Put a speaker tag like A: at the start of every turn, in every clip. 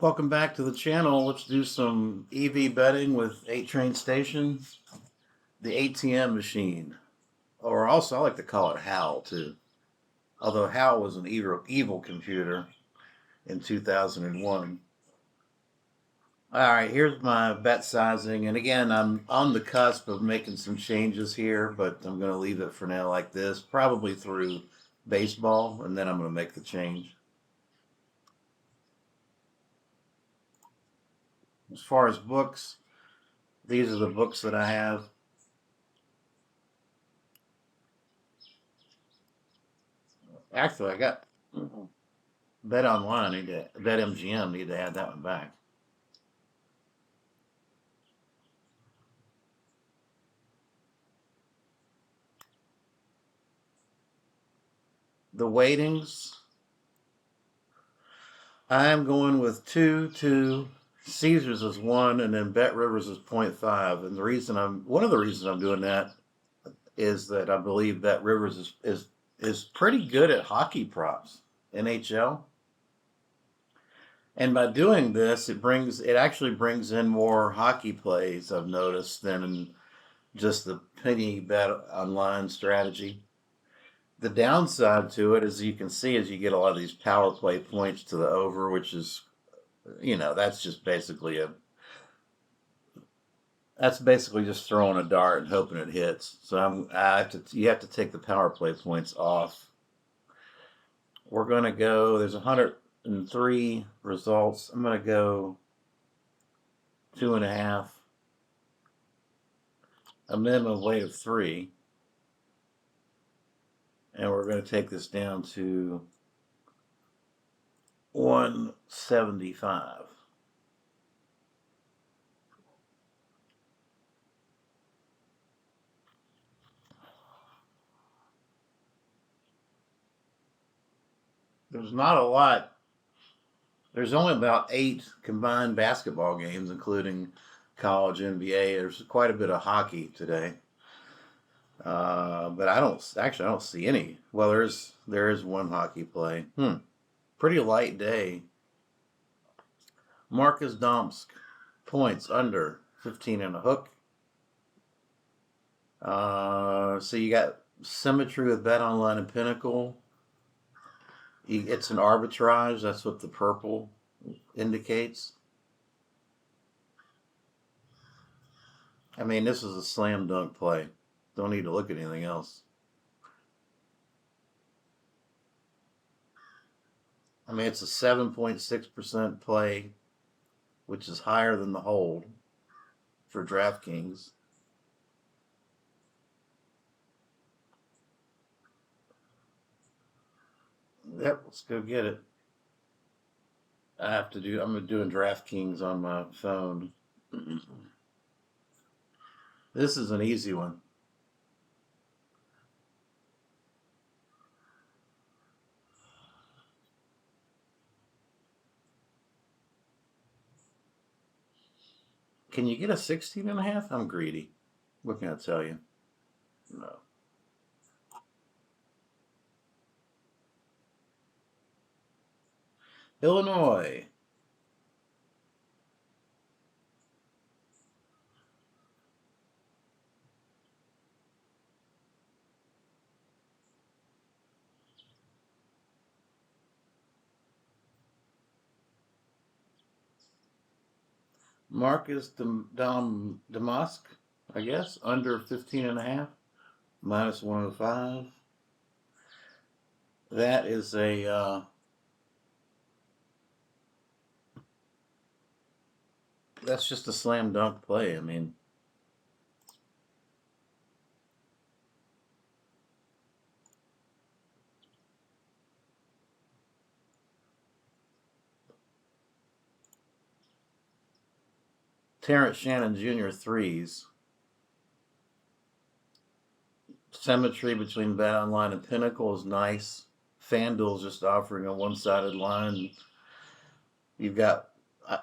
A: Welcome back to the channel. Let's do some EV betting with 8 Train Station, the ATM machine. Or also, I like to call it HAL too. Although HAL was an evil computer in 2001. All right, here's my bet sizing. And again, I'm on the cusp of making some changes here, but I'm going to leave it for now like this, probably through baseball, and then I'm going to make the change. As far as books, these are the books that I have. Actually, I got Bet Online. Bet MGM. Need to add that one back. The weightings. I'm going with 2, 2. Caesars is 1, and then Bet Rivers is 0.5. And one of the reasons I'm doing that is that I believe Bet Rivers is pretty good at hockey props, NHL. And by doing this, it actually brings in more hockey plays, I've noticed, than just the penny bet online strategy. The downside to it, as you can see, is you get a lot of these power play points to the over, which is, that's just basically just throwing a dart and hoping it hits. So you have to take the power play points off. We're gonna go. There's 103 results. I'm gonna go 2.5. A minimum weight of 3. And we're going to take this down to 175. There's not a lot. There's only about 8 combined basketball games, including college, NBA. There's quite a bit of hockey today. But I don't see any. Well, there is one hockey play. Pretty light day. Marcus Domsk, points under 15 and a hook. So you got symmetry with Bet Online and Pinnacle. It's an arbitrage. That's what the purple indicates. I mean, this is a slam dunk play. Don't need to look at anything else. I mean, it's a 7.6% play, which is higher than the hold for DraftKings. Yep, let's go get it. I'm doing DraftKings on my phone. This is an easy one. Can you get a 16.5? I'm greedy. What can I tell you? No. Illinois. Marcus Damask, I guess, under 15.5, minus 105. That is that's just a slam dunk play. I mean, Terrence Shannon Jr. threes. Symmetry between Bet Online and Pinnacle is nice. FanDuel's just offering a one-sided line. You've got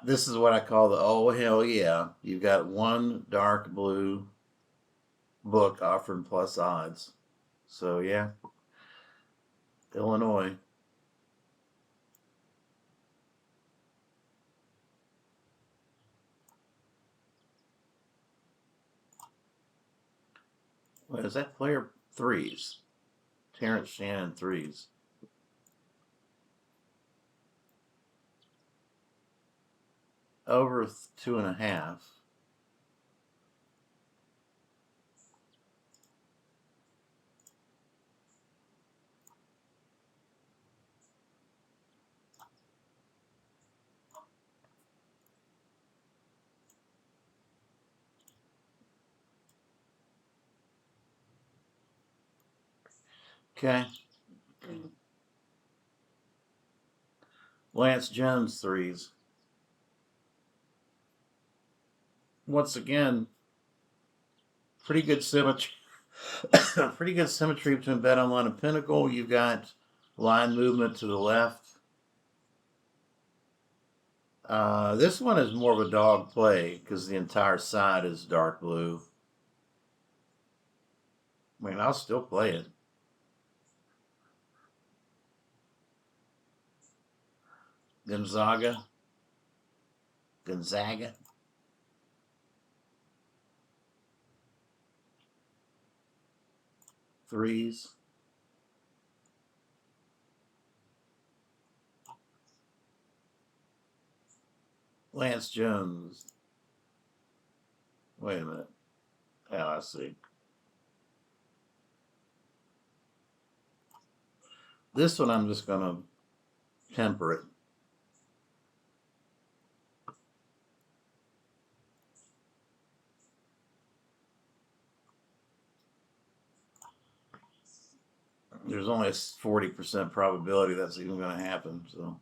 A: this is what I call the oh hell yeah. You've got one dark blue book offering plus odds. So yeah, Illinois. What is that player? Threes. Terrence Shannon threes. Over 2.5. Okay. Lance Jones threes. Once again, pretty good symmetry. Pretty good symmetry between Bet Online and Pinnacle. You've got line movement to the left. This one is more of a dog play because the entire side is dark blue. I mean, I'll still play it. Gonzaga. Gonzaga. Threes. Lance Jones. Wait a minute. Oh, I see. This one I'm just going to temper it. There's only a 40% probability that's even going to happen. So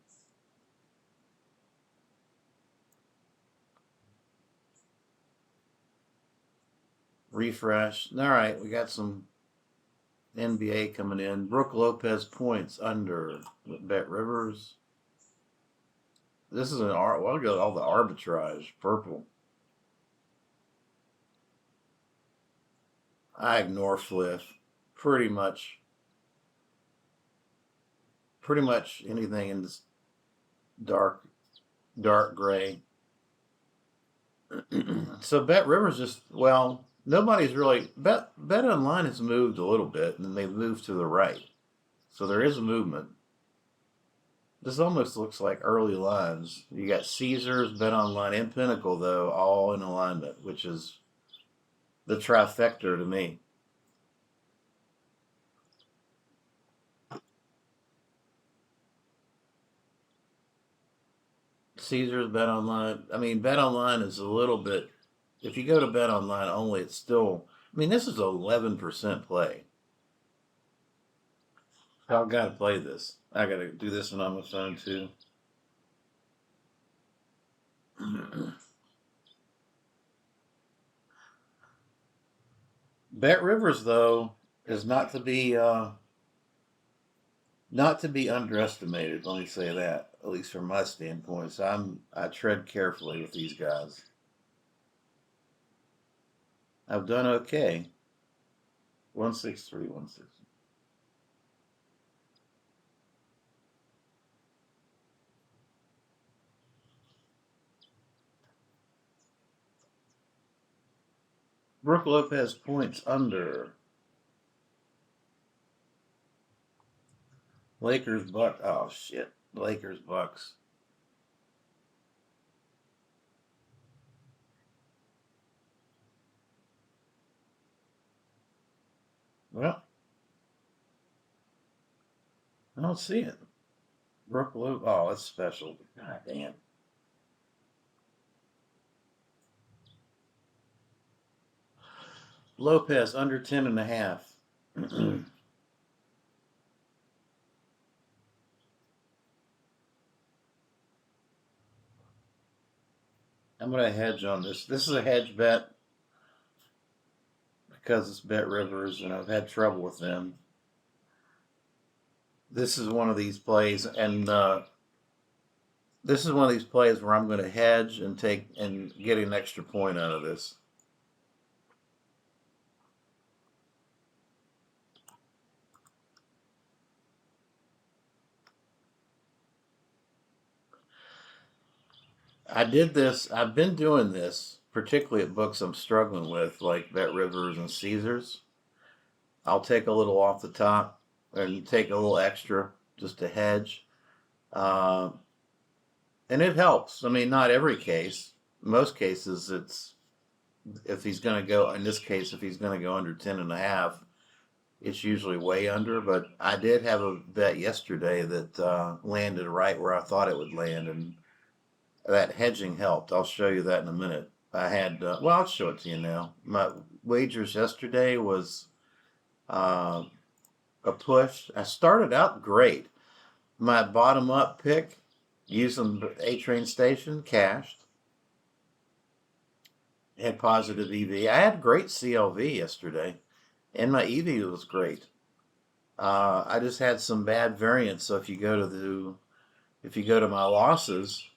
A: refresh. All right, we got some NBA coming in. Brooke Lopez points under Bet Rivers. This is an art. Well, go all the arbitrage purple. I ignore Fliff. Pretty much anything in this dark gray. So Bet Rivers just nobody's really Bet Online has moved a little bit and they've moved to the right. So there is a movement. This almost looks like early lines. You got Caesars, Bet Online, and Pinnacle though, all in alignment, which is the trifecta to me. Caesars, Bet Online. I mean, Bet Online is a little bit. If you go to Bet Online only, it's still. I mean, this is 11% play. I've got to play this. I got to do this one on my phone too. Bet Rivers though is not to be underestimated. Let me say that, at least from my standpoint. So I tread carefully with these guys. I've done okay. 163, 160. Brooke Lopez points under. Lakers Bucks. Oh shit. Lakers Bucks. Well, I don't see it. Brooke Lopez. Oh, it's special. God damn. Lopez under 10.5. I'm going to hedge on this. This is a hedge bet because it's Bet Rivers and I've had trouble with them. This is one of these plays, and this is one of these plays where I'm going to hedge and take and get an extra point out of this. I did this. I've been doing this, particularly at books I'm struggling with, like Bet Rivers and Caesars. I'll take a little off the top and take a little extra just to hedge. Uh, and it helps. I mean, not every case. Most cases, it's if he's going to go, in this case, if he's going to go under 10 and a half, it's usually way under. But I did have a bet yesterday that landed right where I thought it would land. And that hedging helped. I'll show you that in a minute. I had, well, I'll show it to you now. My wagers yesterday was uh, a push. I started out great. My bottom up pick using A train station cashed. Had positive EV. I had great CLV yesterday, and my EV was great. I just had some bad variance. So if you go to my losses,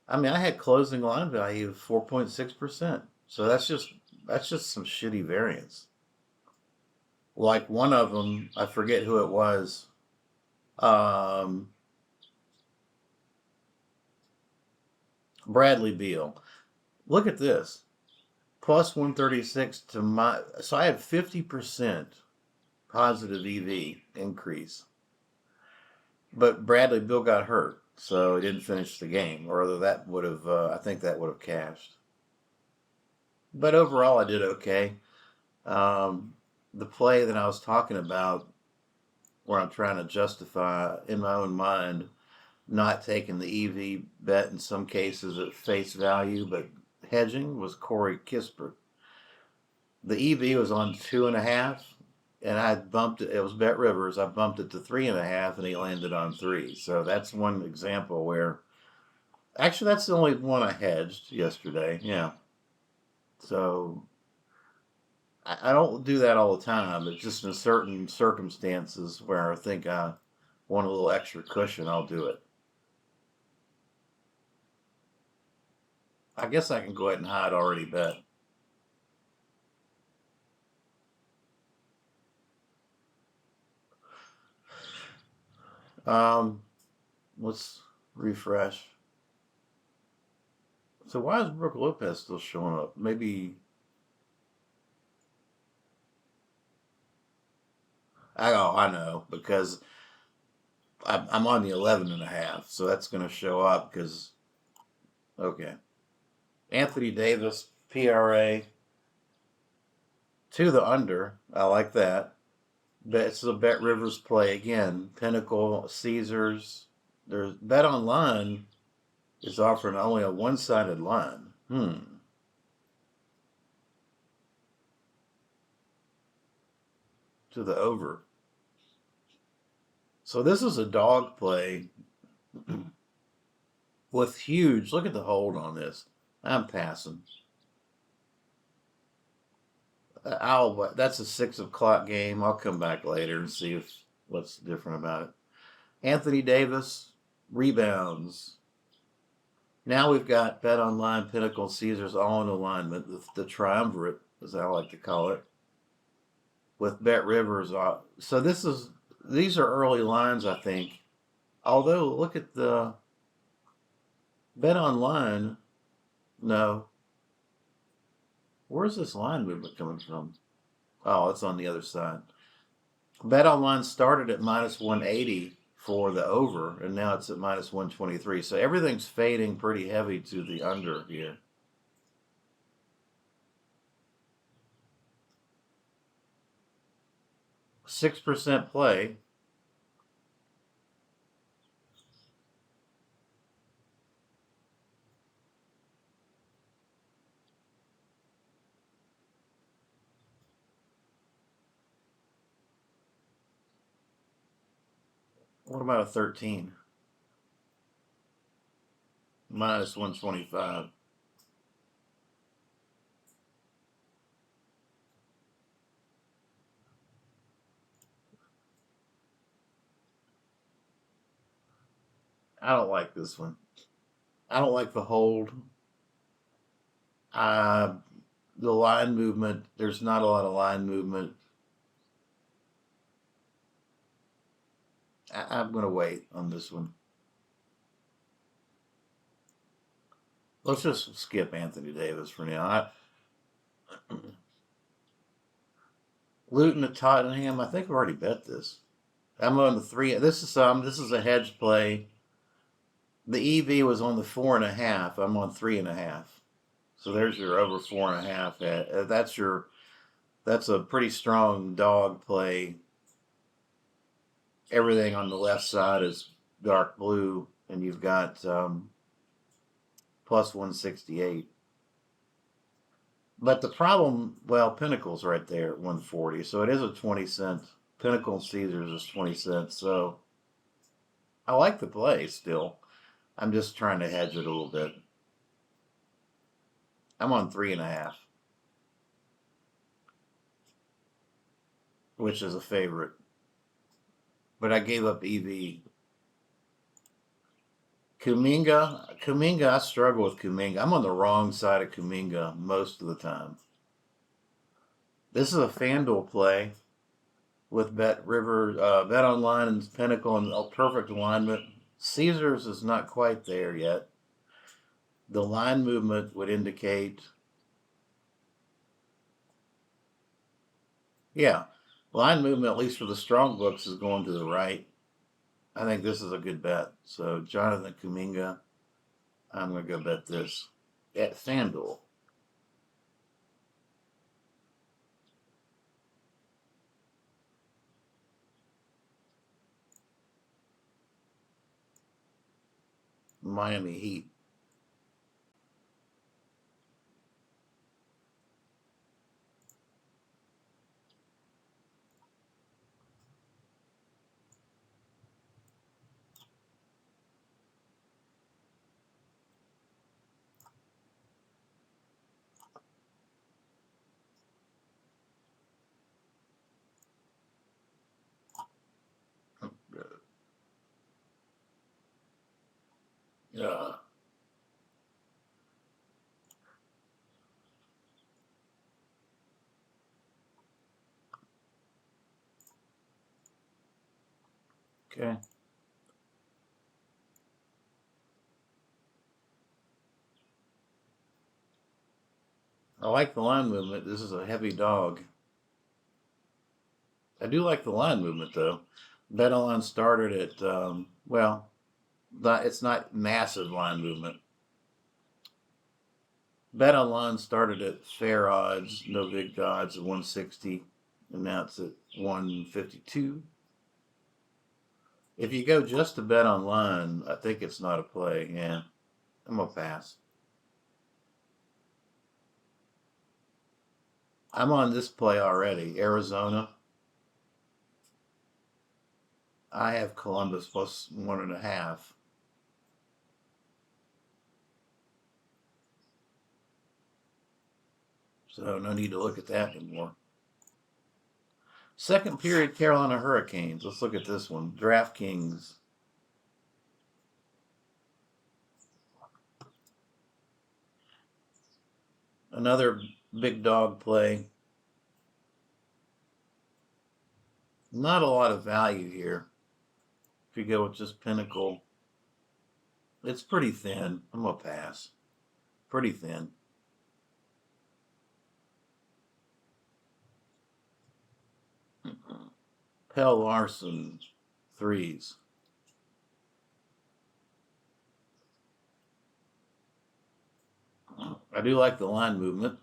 A: I mean, I had closing line value of 4.6%. So that's just some shitty variance. Like one of them, I forget who it was. Um, Bradley Beal. Look at this. Plus 136 to my. So I had 50% positive EV increase. But Bradley Beal got hurt. So he didn't finish the game. Or whether that would have, I think that would have cashed. But overall, I did okay. Um, the play that I was talking about, where I'm trying to justify in my own mind not taking the EV bet in some cases at face value, but hedging, was Corey Kispert. The EV was on 2.5, and I bumped it. It was Bet Rivers. I bumped it to 3.5, and he landed on 3. So that's one example where, actually, that's the only one I hedged yesterday. Yeah. So I don't do that all the time. It's just in certain circumstances where I think I want a little extra cushion, I'll do it. I guess I can go ahead and hide already bet. Um, let's refresh. So why is Brooke Lopez still showing up? Maybe I know because I'm on the 11 and a half, so that's going to show up because okay. Anthony Davis PRA to the under. I like that. It's a Bet Rivers play again. Pinnacle, Caesars. There's Bet Online is offering only a one-sided line. To the over. So this is a dog play with huge. Look at the hold on this. I'm passing. That's a 6 o'clock game. I'll come back later and see if what's different about it. Anthony Davis rebounds. Now we've got Bet Online, Pinnacle, Caesars all in alignment. The triumvirate, as I like to call it, with Bet Rivers. So these are early lines, I think. Although look at the Bet Online. No, where's this line movement coming from? Oh, it's on the other side. Bet Online started at minus 180 for the over, and now it's at minus 123. So everything's fading pretty heavy to the under here. 6% play. What about a 13? Minus 125. I don't like this one. I don't like the hold. Uh, the line movement, there's not a lot of line movement. I'm going to wait on this one. Let's just skip Anthony Davis for now. Luton to Tottenham. I think we already bet this. I'm on the three. This is a hedge play. The EV was on the 4.5. I'm on 3.5. So there's your over 4.5. That's a pretty strong dog play. Everything on the left side is dark blue, and you've got plus 168. But the problem, well, Pinnacle's right there at 140, so it is a 20 cent. Pinnacle and Caesars is 20 cents, so I like the play still. I'm just trying to hedge it a little bit. I'm on 3.5, which is a favorite. But I gave up EV. Kuminga, I struggle with Kuminga. I'm on the wrong side of Kuminga most of the time. This is a FanDuel play with Bet Online and Pinnacle and a perfect alignment. Caesars is not quite there yet. The line movement would indicate, yeah, line movement, at least for the strong books, is going to the right. I think this is a good bet. So Jonathan Kuminga, I'm going to go bet this at FanDuel. Miami Heat. Uh, okay. I like the line movement. This is a heavy dog. I do like the line movement though. BetOnline started at it's not massive line movement. BetOnline started at fair odds, no big odds at 160, and now it's at 152. If you go just to BetOnline, I think it's not a play. Yeah, I'm gonna pass. I'm on this play already. Arizona. I have Columbus plus 1.5. So no need to look at that anymore. Second period Carolina Hurricanes. Let's look at this one. DraftKings. Another big dog play. Not a lot of value here. If you go with just Pinnacle, it's pretty thin. I'm going to pass. Pretty thin. Pell Larson, threes. I do like the line movement.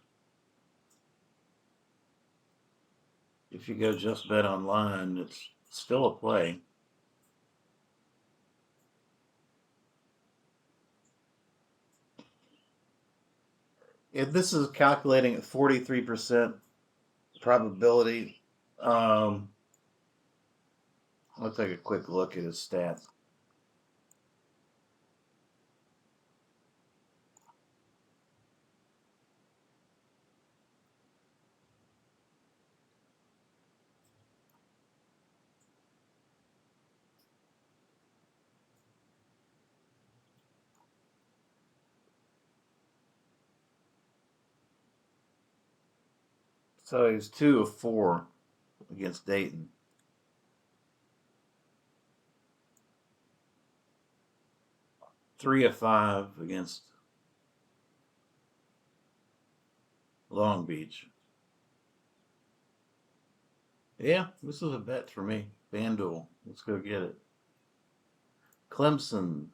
A: If you go just BetOnline, it's still a play. If this is calculating at 43% probability, let's take a quick look at his stats. So he's 2 of 4 against Dayton. 3 of 5 against Long Beach. Yeah, this is a bet for me. FanDuel. Let's go get it. Clemson.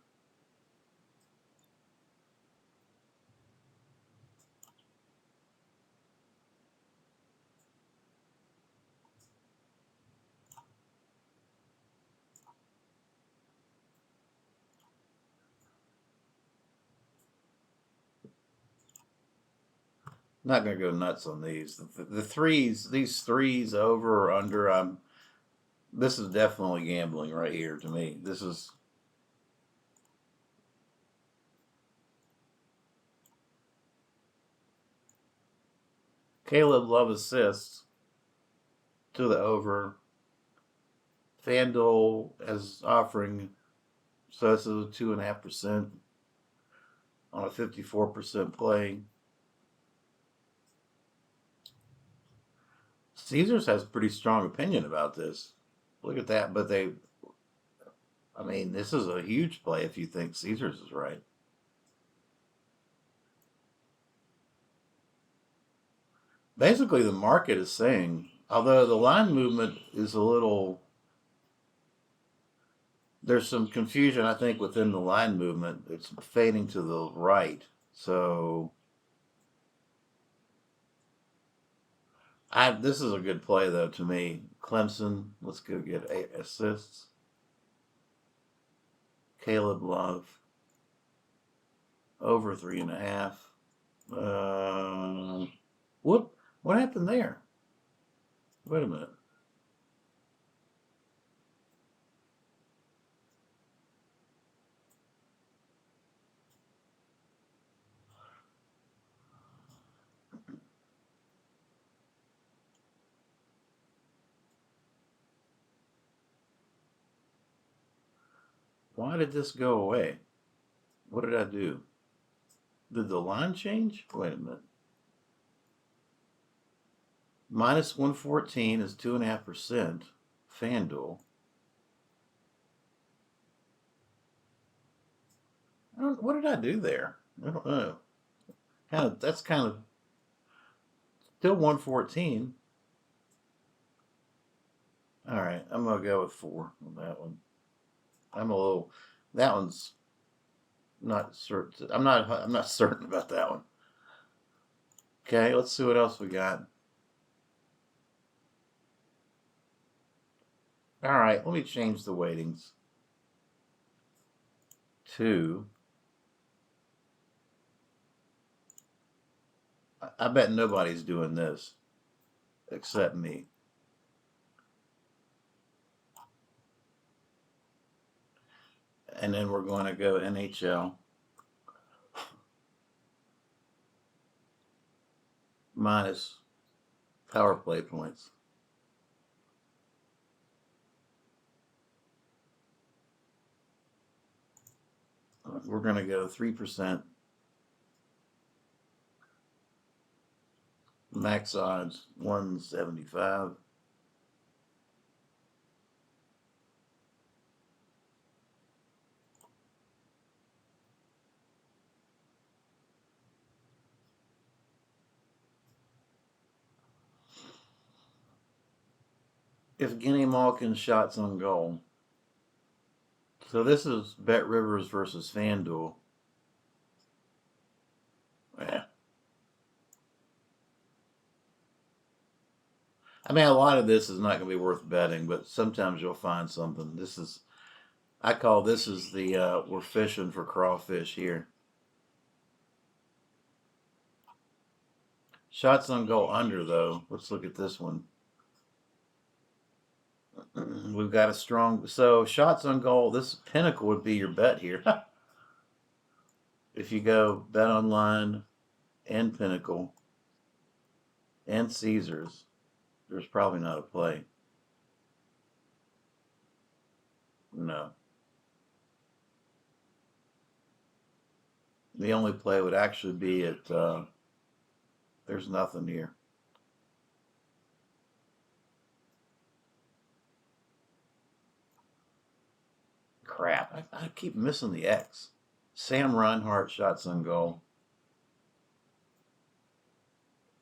A: Not gonna go nuts on these. The threes, these threes over or under. This is definitely gambling right here to me. This is Caleb Love assists to the over. FanDuel is offering, so this is a 2.5% on a 54% play. Caesars has pretty strong opinion about this. Look at that, but I mean, this is a huge play if you think Caesars is right. Basically, the market is saying, although the line movement is a little, there's some confusion, I think, within the line movement. It's fading to the right. So, this is a good play, though, to me. Clemson, let's go get 8 assists. Caleb Love, over 3.5. Whoop. What happened there? Wait a minute. Why did this go away? What did I do? Did the line change? Wait a minute. Minus 114 is 2.5%. FanDuel. What did I do there? I don't know. That's kind of still 114. All right, I'm gonna go with 4 on that one. I'm a little. That one's not certain. I'm not. I'm not certain about that one. Okay, let's see what else we got. All right, let me change the weightings to. I bet nobody's doing this except me. And then we're going to go NHL minus power play points. We're going to go 3%. Max odds 175. If Guinea Malkin shots on goal. So this is Bet Rivers versus FanDuel. Yeah. I mean, a lot of this is not going to be worth betting, but sometimes you'll find something. I call this is the, we're fishing for crawfish here. Shots on goal under, though. Let's look at this one. We've got a strong, so shots on goal. This Pinnacle would be your bet here. If you go Bet Online and Pinnacle and Caesars, there's probably not a play. No. The only play would actually be at, there's nothing here. Crap. I keep missing the X. Sam Reinhart shots on goal.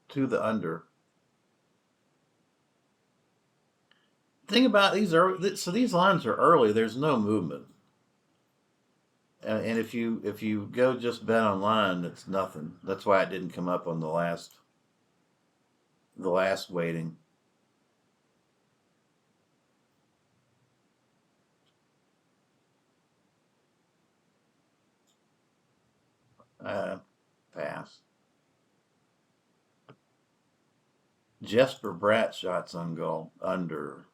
A: To the under. Thing about these early, so these lines are early. There's no movement, and if you go just bet online, it's nothing. That's why it didn't come up on the last waiting. Uh, Pass. Jesper Bratt shots on goal under.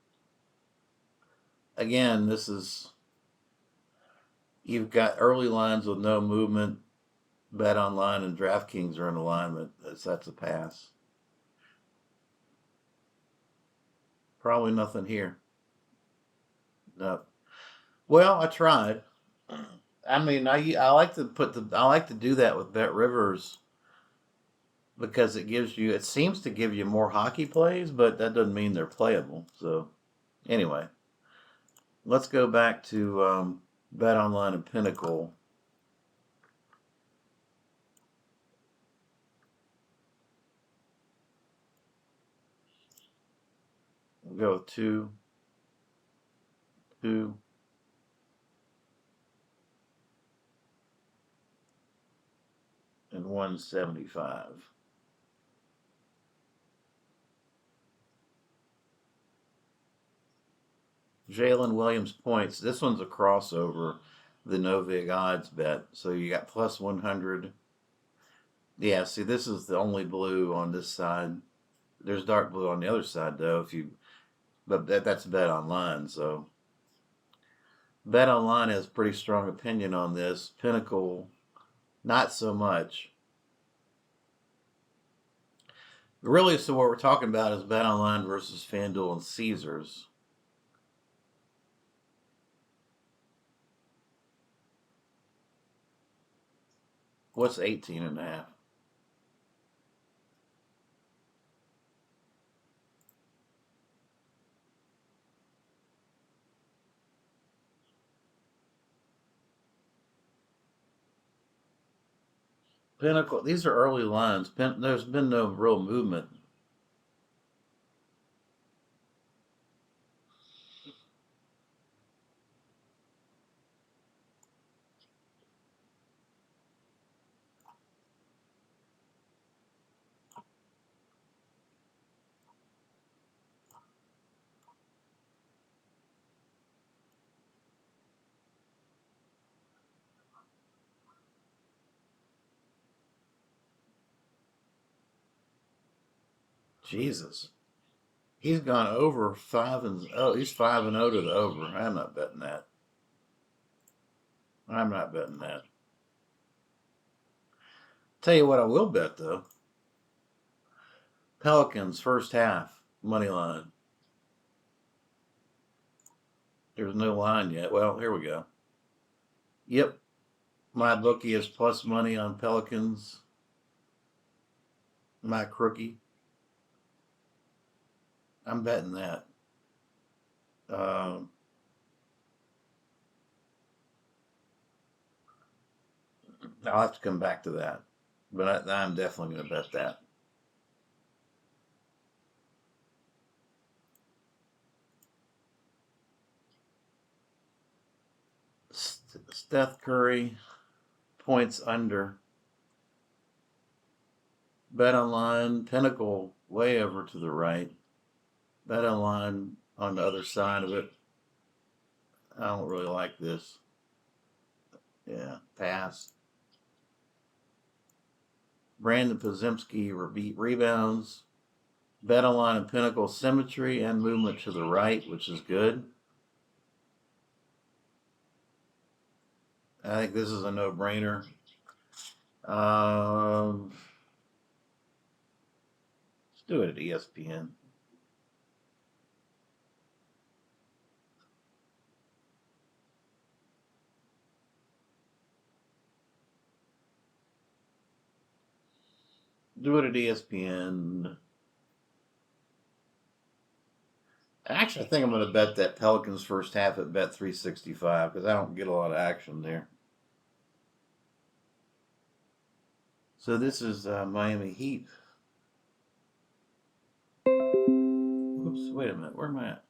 A: Again, this is you've got early lines with no movement. Bet online and DraftKings are in alignment. That's a pass. Probably nothing here. No. Well, I tried. I mean, I like to do that with Bet Rivers because it seems to give you more hockey plays, but that doesn't mean they're playable. So anyway, let's go back to Bet Online and Pinnacle. We'll go with two, and 175. Jalen Williams points. This one's a crossover, the no vig odds bet. So you got plus 100. Yeah, see, this is the only blue on this side. There's dark blue on the other side, though. But that's Bet Online. So Bet Online has pretty strong opinion on this. Pinnacle, not so much. Really, so what we're talking about is Bet Online versus FanDuel and Caesars. What's 18.5? Pinnacle, these are early lines. There's been no real movement. Jesus. He's gone over 5-0. He's 5-0 to the over. I'm not betting that. I'm not betting that. Tell you what, I will bet though. Pelicans first half money line. There's no line yet. Well, here we go. Yep, my bookie is plus money on Pelicans. My crookie. I'm betting that. Um, I'll have to come back to that, but I'm definitely going to bet that. Steph Curry points under. Bet online. Pinnacle way over to the right. Bet online on the other side of it. I don't really like this. Yeah, pass. Brandon Pozemski rebounds. Bet online and Pinnacle symmetry and movement to the right, which is good. I think this is a no-brainer. Let's do it at ESPN. Do it at ESPN. Actually, I think I'm going to bet that Pelicans first half at Bet 365 because I don't get a lot of action there. So this is Miami Heat. Oops, wait a minute. Where am I at?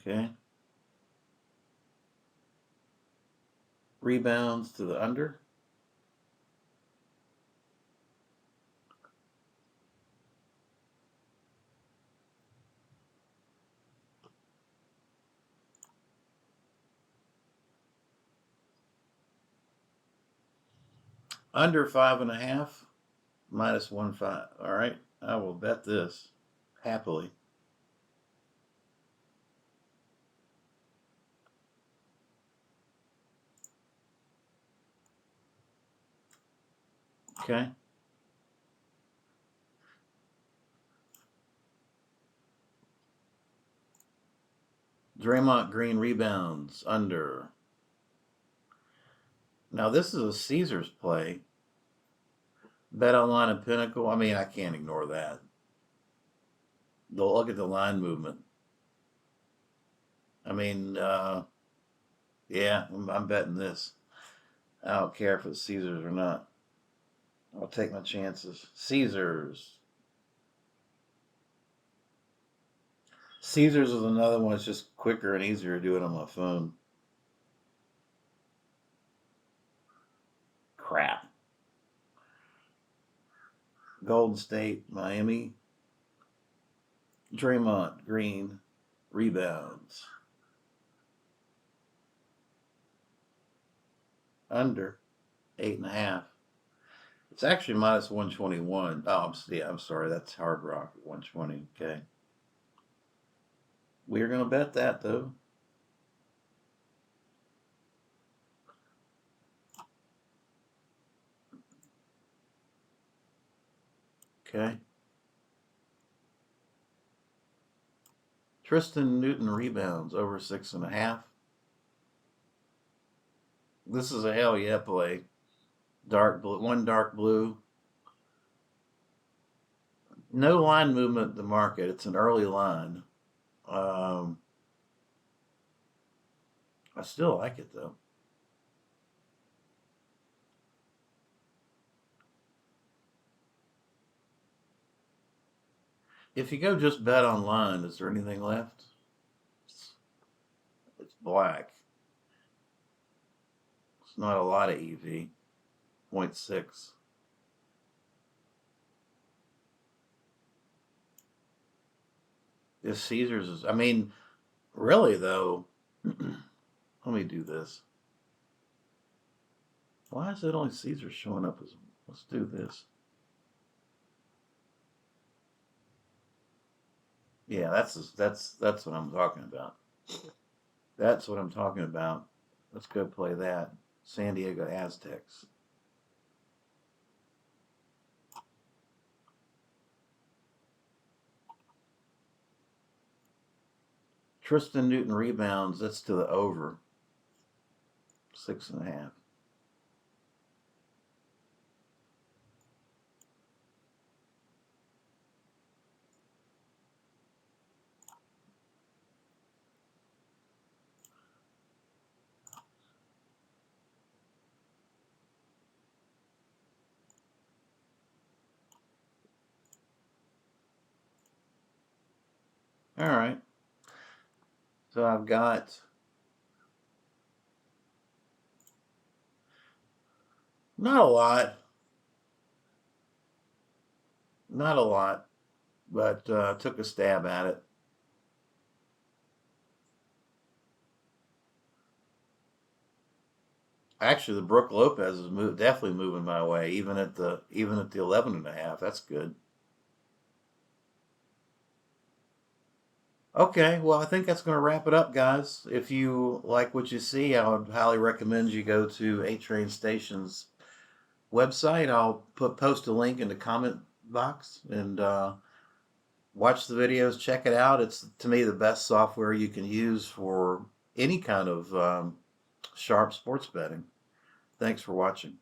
A: Okay. Rebounds to the under. Under 5.5. Minus 1.5. All right. I will bet this happily. Okay. Draymond Green rebounds under. Now this is a Caesars play. Bet online and Pinnacle. I mean, I can't ignore that. Look at the line movement. I mean, yeah, I'm betting this. I don't care if it's Caesars or not. I'll take my chances. Caesars. Caesars is another one. It's just quicker and easier to do it on my phone. Crap. Golden State, Miami. Draymond Green rebounds. Under 8.5. It's actually minus 121. Oh, I'm sorry. That's Hard Rock at 120. Okay. We're going to bet that, though. Okay. Tristan Newton rebounds over 6.5. This is a hell yeah play. Dark blue, one dark blue. No line movement at the market. It's an early line. I still like it though. If you go just bet online, is there anything left? It's black. It's not a lot of EV. 0.6. This Caesars is, I mean, really though, let me do this. Why is it only Caesars showing up as, let's do this. Yeah, that's what I'm talking about. That's what I'm talking about. Let's go play that. San Diego Aztecs. Tristan Newton rebounds. That's to the over. 6.5. All right. So I've got not a lot, not a lot, but took a stab at it. Actually, the Brooke Lopez is definitely moving my way, even at the 11.5. That's good. Okay, well, I think that's going to wrap it up, guys. If you like what you see, I would highly recommend you go to 8 Train Station's website. I'll post a link in the comment box and watch the videos. Check it out. It's to me the best software you can use for any kind of sharp sports betting. Thanks for watching.